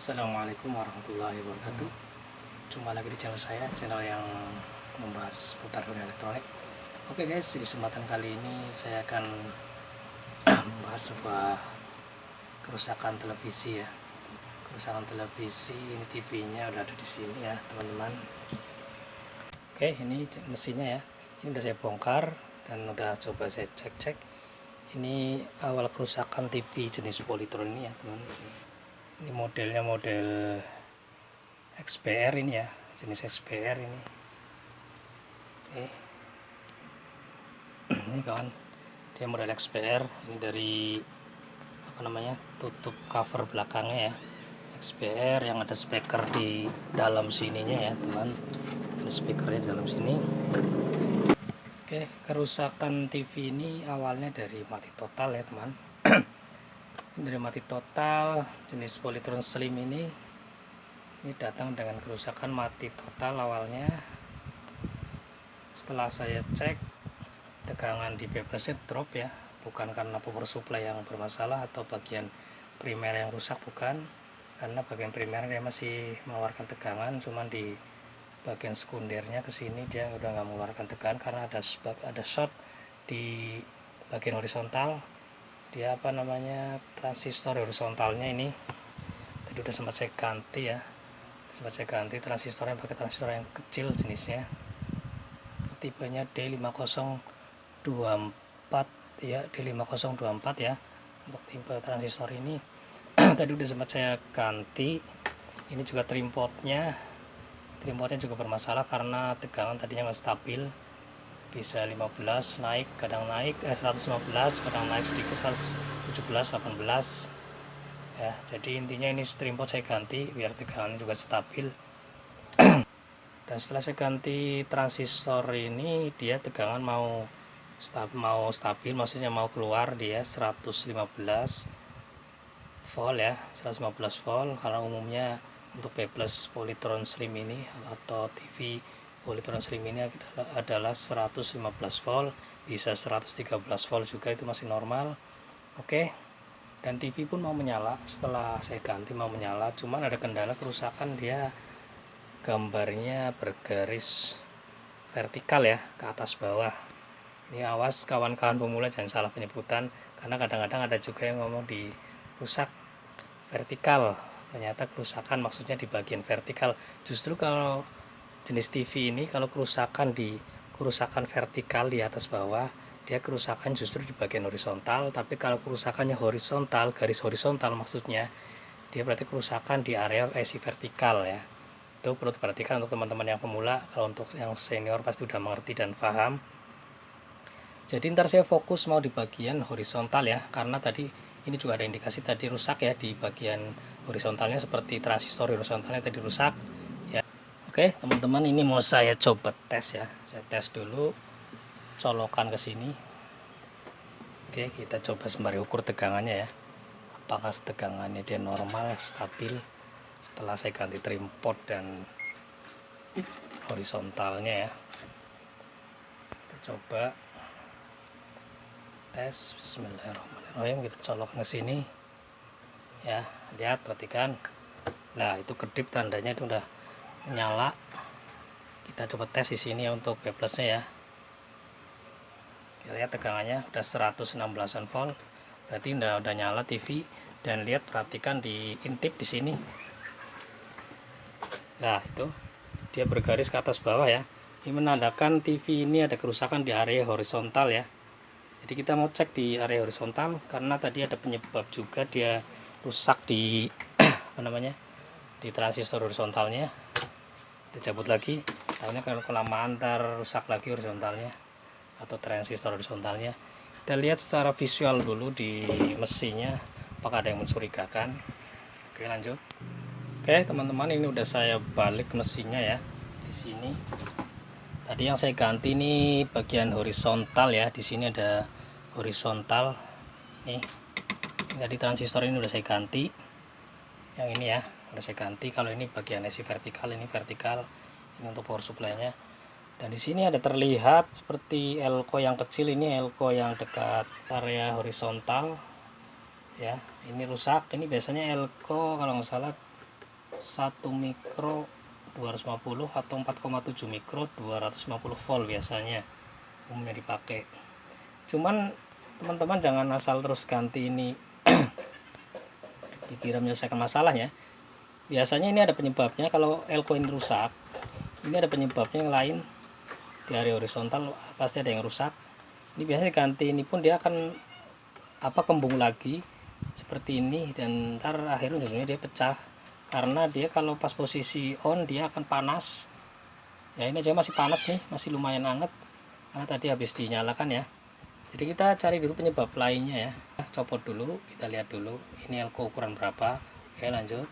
Assalamualaikum warahmatullahi wabarakatuh. Jumpa lagi di channel saya, channel yang membahas putar dunia elektronik. Oke guys, di kesempatan kali ini saya akan membahas sebuah kerusakan televisi ya. Kerusakan televisi, ini TV-nya udah ada di sini ya teman-teman. Oke, ini mesinnya ya. Ini udah saya bongkar dan udah coba saya cek-cek. Ini awal kerusakan TV jenis Polytron ini ya teman-teman. Ini modelnya model XPR ini ya, jenis XPR ini. Ini kawan, dia model XPR. Ini dari tutup cover belakangnya ya, XPR yang ada speaker di dalam sininya ya teman. Ada speakernya di dalam sini. Oke, kerusakan TV ini awalnya dari mati total ya teman. Dari mati total jenis Polytron Slim ini datang dengan kerusakan mati total awalnya. Setelah saya cek, tegangan di BPS drop ya, bukan karena power supply yang bermasalah atau bagian primer yang rusak, bukan, karena bagian primernya masih mengeluarkan tegangan, cuman di bagian sekundernya ke sini dia udah nggak mengeluarkan tegangan karena ada short di bagian horizontal. Dia transistor horizontalnya ini tadi udah sempat saya ganti ya, transistornya pakai transistor yang kecil jenisnya, tipenya D5024 ya, D5024 ya untuk tipe transistor ini. Tadi udah sempat saya ganti. Ini juga trimpotnya juga bermasalah karena tegangan tadinya nggak stabil, bisa 15 naik, kadang naik 115, kadang naik sedikit 117, 18 ya. Jadi intinya ini trimpot saya ganti biar tegangannya juga stabil. Dan setelah saya ganti transistor ini, dia tegangan mau stabil, maksudnya mau keluar dia 115 volt ya, 115 volt. Karena umumnya untuk B+ Polytron Slim ini atau TV Polytron Slim ini adalah 115 volt, bisa 113 volt juga, itu masih normal. Oke, dan TV pun mau menyala. Setelah saya ganti mau menyala, cuman ada kendala kerusakan, dia gambarnya bergaris vertikal ya, ke atas bawah. Ini awas kawan-kawan pemula jangan salah penyebutan, karena kadang-kadang ada juga yang ngomong di rusak vertikal, ternyata kerusakan maksudnya di bagian vertikal. Justru kalau jenis TV ini kalau kerusakan vertikal di atas bawah, dia kerusakan justru di bagian horizontal. Tapi kalau kerusakannya horizontal, garis horizontal maksudnya, dia berarti kerusakan di area esi vertikal ya. Itu perlu diperhatikan untuk teman-teman yang pemula. Kalau untuk yang senior pasti udah mengerti dan paham. Jadi ntar saya fokus mau di bagian horizontal ya, karena tadi ini juga ada indikasi tadi rusak ya di bagian horizontalnya, seperti transistor horizontalnya tadi rusak. Oke teman-teman, ini mau saya coba tes ya, saya tes dulu, colokan ke sini. Oke, kita coba sembari ukur tegangannya ya, apakah tegangannya dia normal, stabil setelah saya ganti trimpot dan horizontalnya ya. Kita coba tes, bismillahirrahmanirrahim, kita colok ke sini ya, lihat, perhatikan. Nah itu kedip, tandanya itu udah menyala. Kita coba tes di sini ya untuk B+ nya ya. Kita lihat tegangannya udah 116 volt, berarti udah nyala TV. Dan lihat, perhatikan di intip di sini. Nah itu dia bergaris ke atas bawah ya, ini menandakan TV ini ada kerusakan di area horizontal ya. Jadi kita mau cek di area horizontal, karena tadi ada penyebab juga dia rusak di di transistor horizontalnya. Kita cabut lagi, tahunya kalau kelamaan ntar rusak lagi horizontalnya atau transistor horizontalnya. Kita lihat secara visual dulu di mesinnya, apakah ada yang mencurigakan. Oke, lanjut. Oke teman-teman, ini udah saya balik mesinnya ya. Di sini tadi yang saya ganti ini bagian horizontal ya, di sini ada horizontal nih. Jadi transistor ini udah saya ganti, yang ini ya udah saya ganti. Kalau ini bagian esi vertikal, ini vertikal, ini untuk power supply-nya. Dan di sini ada terlihat seperti elko yang kecil, ini elko yang dekat area horizontal ya, ini rusak. Ini biasanya elko kalau nggak salah 1 mikro 250 atau 4,7 mikro 250 volt biasanya umumnya dipakai. Cuman teman-teman jangan asal terus ganti ini dikira menyelesaikan masalahnya. Biasanya ini ada penyebabnya. Kalau elko ini rusak, ini ada penyebabnya yang lain. Di area horizontal pasti ada yang rusak. Ini biasanya ganti ini pun dia akan kembung lagi seperti ini, dan ntar akhirnya ujungnya dia pecah. Karena dia kalau pas posisi on dia akan panas ya. Ini aja masih panas nih, masih lumayan hangat karena tadi habis dinyalakan ya. Jadi kita cari dulu penyebab lainnya ya. Copot dulu, kita lihat dulu ini elko ukuran berapa. Oke, lanjut.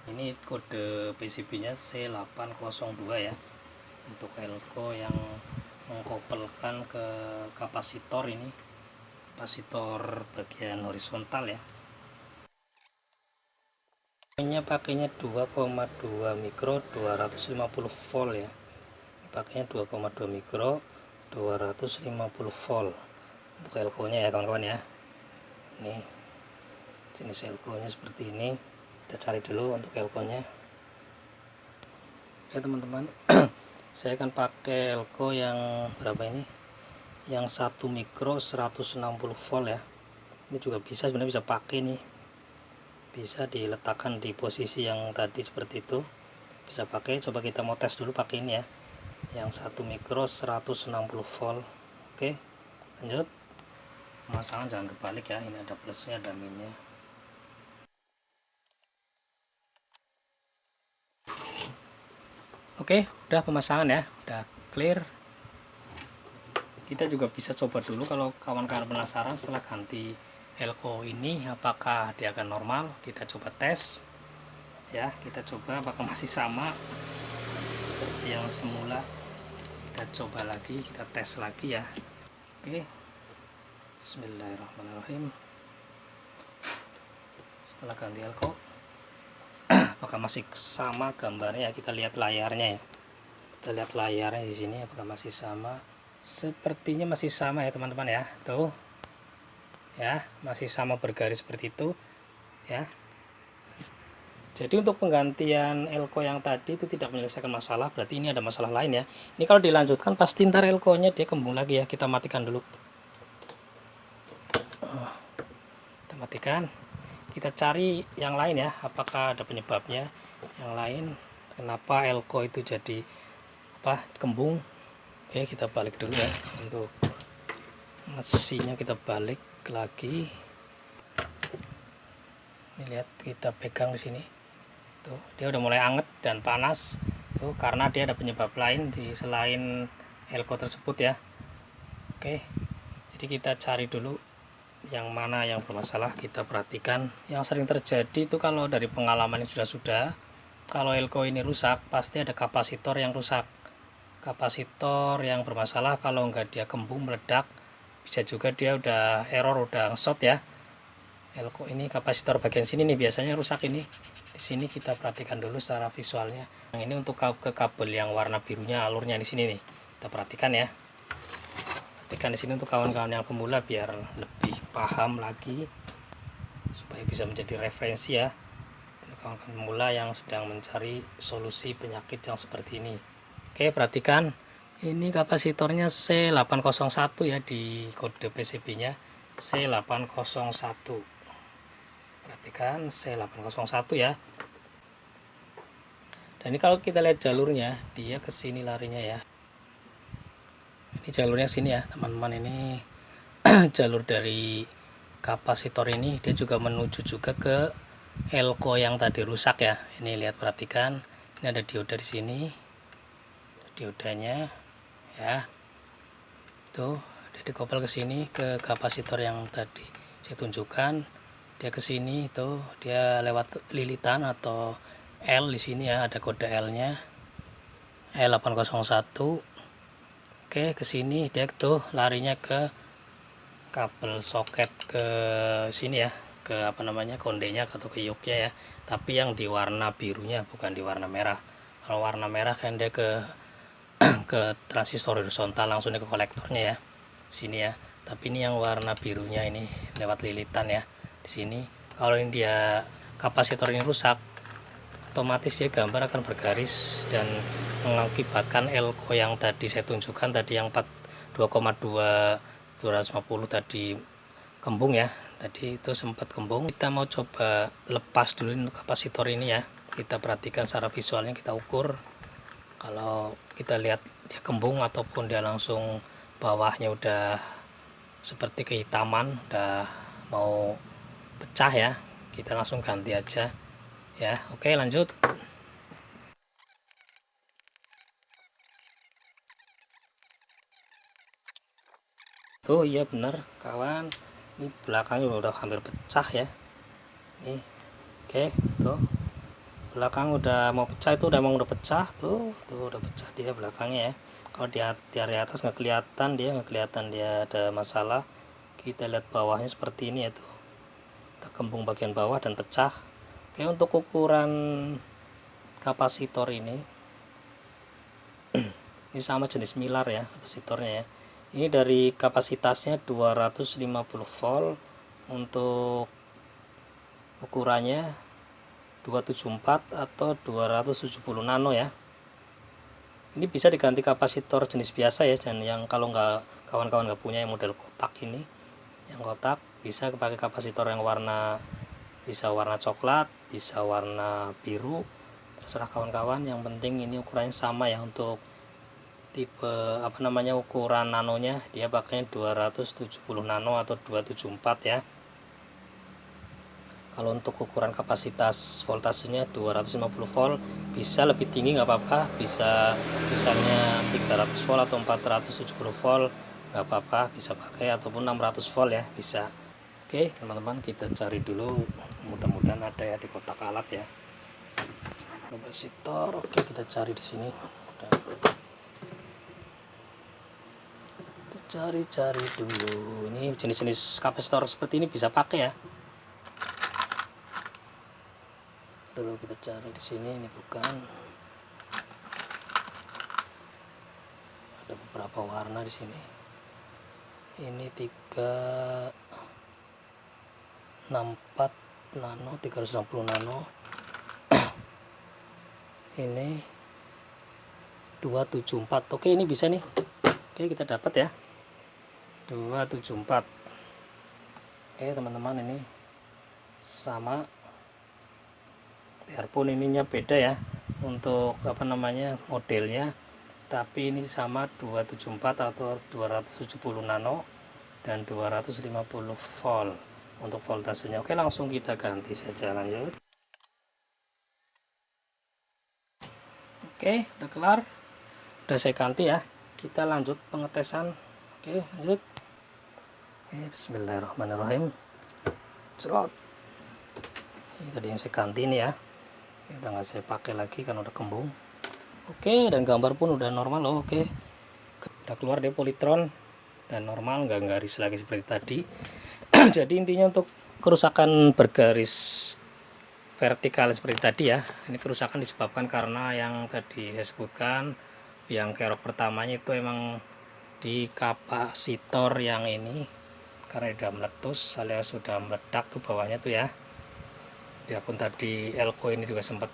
Ini kode PCB nya C802 ya, untuk elko yang mengkopelkan ke kapasitor. Ini kapasitor bagian horizontal ya. Ini pakainya 2,2 mikro 250 volt ya. Ini pakainya 2,2 mikro 250 volt untuk elko nya ya kawan-kawan ya. Ini jenis elko nya seperti ini. Kita cari dulu untuk elko nya. Oke teman-teman, saya akan pakai elko yang berapa ini, yang 1 mikro 160 volt ya. Ini juga bisa, sebenarnya bisa pakai nih, bisa diletakkan di posisi yang tadi seperti itu, bisa pakai. Coba kita mau tes dulu pakai ini ya, yang 1 mikro 160 volt. Oke, lanjut. Pemasangan jangan kebalik ya, ini ada plusnya ada minusnya. Oke, udah pemasangan ya, udah clear. Kita juga bisa coba dulu kalau kawan-kawan penasaran setelah ganti elko ini apakah dia akan normal. Kita coba tes ya, kita coba apakah masih sama seperti yang semula. Kita coba lagi, kita tes lagi ya. Oke, bismillahirrahmanirrahim. Setelah ganti elko apakah masih sama gambarnya, kita lihat layarnya ya. Kita lihat layarnya di sini apakah masih sama. Sepertinya masih sama ya teman-teman ya, tuh ya, masih sama bergaris seperti itu ya. Jadi untuk penggantian elko yang tadi itu tidak menyelesaikan masalah, berarti ini ada masalah lain ya. Ini kalau dilanjutkan pasti ntar elko nya dia kembung lagi ya. Kita matikan dulu, kita matikan, kita cari yang lain ya, apakah ada penyebabnya yang lain, kenapa elko itu jadi kembung. Oke, kita balik dulu ya, untuk mesinnya kita balik lagi. Ini lihat, kita pegang di sini tuh, dia udah mulai anget dan panas tuh, karena dia ada penyebab lain di selain elko tersebut ya. Oke, jadi kita cari dulu yang mana yang bermasalah. Kita perhatikan yang sering terjadi itu kalau dari pengalaman yang sudah kalau elko ini rusak pasti ada kapasitor yang rusak. Kapasitor yang bermasalah, kalau enggak dia kembung meledak, bisa juga dia udah error, udah nge-short ya. Elko ini kapasitor bagian sini nih biasanya rusak ini. Di sini kita perhatikan dulu secara visualnya. Yang ini untuk ke kabel yang warna birunya, alurnya di sini nih. Kita perhatikan ya. Perhatikan di sini untuk kawan-kawan yang pemula biar lebih paham lagi, supaya bisa menjadi referensi ya untuk kawan-kawan pemula yang sedang mencari solusi penyakit yang seperti ini. Oke, perhatikan ini kapasitornya C801 ya, di kode PCB nya C801. Perhatikan C801 ya. Dan ini kalau kita lihat jalurnya, dia ke sini larinya ya. Ini jalurnya sini ya teman-teman, ini jalur dari kapasitor ini dia juga menuju juga ke elko yang tadi rusak ya. Ini lihat, perhatikan, ini ada dioda di sini, diodanya ya, tuh dia dikopel ke sini ke kapasitor yang tadi saya tunjukkan. Dia ke sini tuh, dia lewat lilitan atau L di sini ya, ada kode L nya L801. Oke, ke sini dia tuh larinya ke kabel soket ke sini ya, ke kondenya atau ke yoknya ya, tapi yang di warna birunya, bukan di warna merah. Kalau warna merah kan dia ke ke transistor horizontal, langsung ke kolektornya ya sini ya. Tapi ini yang warna birunya ini lewat lilitan ya di sini. Kalau ini dia kapasitor ini rusak, otomatis ya gambar akan bergaris dan mengakibatkan elko yang tadi saya tunjukkan tadi yang 2,250 tadi kembung ya, tadi itu sempat kembung. Kita mau coba lepas dulu kapasitor ini ya, kita perhatikan secara visualnya, kita ukur. Kalau kita lihat dia kembung ataupun dia langsung bawahnya udah seperti kehitaman, udah mau pecah ya, kita langsung ganti aja ya. Oke, lanjut. Tuh iya bener kawan, ini belakangnya udah hampir pecah ya nih. Oke, tuh belakang udah mau pecah, itu udah emang udah pecah tuh udah pecah dia belakangnya ya. Kalau dari atas nggak kelihatan dia ada masalah. Kita lihat bawahnya seperti ini ya, tuh udah kembung bagian bawah dan pecah. Oke, untuk ukuran kapasitor ini ini sama jenis milar ya kapasitornya ya. Ini dari kapasitasnya 250 volt, untuk ukurannya 274 atau 270 nano ya. Ini bisa diganti kapasitor jenis biasa ya, dan yang kalau nggak kawan-kawan nggak punya yang model kotak ini, yang kotak bisa pakai kapasitor yang warna, bisa warna coklat, bisa warna biru, terserah kawan-kawan. Yang penting ini ukurannya sama ya. Untuk tipe apa namanya ukuran nanonya dia pakainya 270 nano atau 274 ya. Kalau untuk ukuran kapasitas voltasenya 250 volt, bisa lebih tinggi nggak apa-apa, bisa misalnya 300 volt atau 470 volt nggak apa-apa, bisa pakai, ataupun 600 volt ya bisa. Oke teman-teman, kita cari dulu, mudah-mudahan ada ya di kotak alat ya kapasitor. Oke, kita cari di sini. Kita cari-cari dulu, ini jenis-jenis kapasitor seperti ini bisa pakai ya. Dulu kita cari di sini, ini bukan, ada beberapa warna di sini. Ini 364 nano, 360 nano. Ini 274. Oke, ini bisa nih. Oke, kita dapat ya 274. Oke teman-teman, ini sama, biarpun ininya beda ya untuk apa namanya modelnya, tapi ini sama 274 atau 270 nano dan 250 volt untuk voltasenya. Oke, langsung kita ganti saja, lanjut. Oke, udah kelar, udah saya ganti ya. Kita lanjut pengetesan. Oke, lanjut. Oke, bismillahirrahmanirrahim. Cerot. Ini tadi yang saya ganti ini ya. Ini udah nggak saya pakai lagi karena udah kembung. Oke, dan gambar pun udah normal loh. Oke, udah keluar deh polytron dan normal, nggak garis lagi seperti tadi. Jadi intinya untuk kerusakan bergaris vertikal seperti tadi ya, ini kerusakan disebabkan karena yang tadi saya sebutkan, yang kerok pertamanya itu emang di kapasitor yang ini, karena udah meletus alias sudah meledak tuh bawahnya tuh ya. Biarpun tadi elko ini juga sempat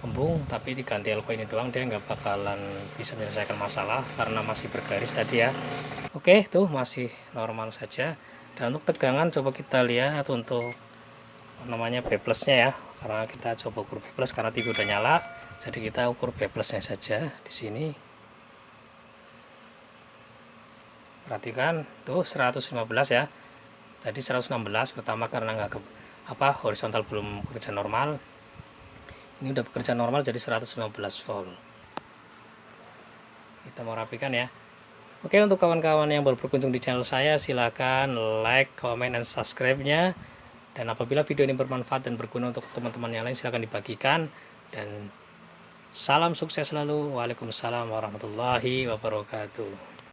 kembung, tapi diganti elko ini doang, dia nggak bakalan bisa menyelesaikan masalah karena masih bergaris tadi ya. Oke, tuh masih normal saja. Dan untuk tegangan coba kita lihat untuk namanya B plusnya ya, karena kita coba ukur B plus karena TV udah nyala, jadi kita ukur B plusnya saja di sini. Perhatikan tuh 115 ya, tadi 116 pertama karena nggak horizontal belum bekerja normal, ini udah bekerja normal jadi 115 volt. Kita mau rapikan ya. Oke, untuk kawan-kawan yang baru berkunjung di channel saya, silahkan like, comment, dan subscribe-nya. Dan apabila video ini bermanfaat dan berguna untuk teman-teman yang lain, silahkan dibagikan. Dan salam sukses selalu. Waalaikumsalam warahmatullahi wabarakatuh.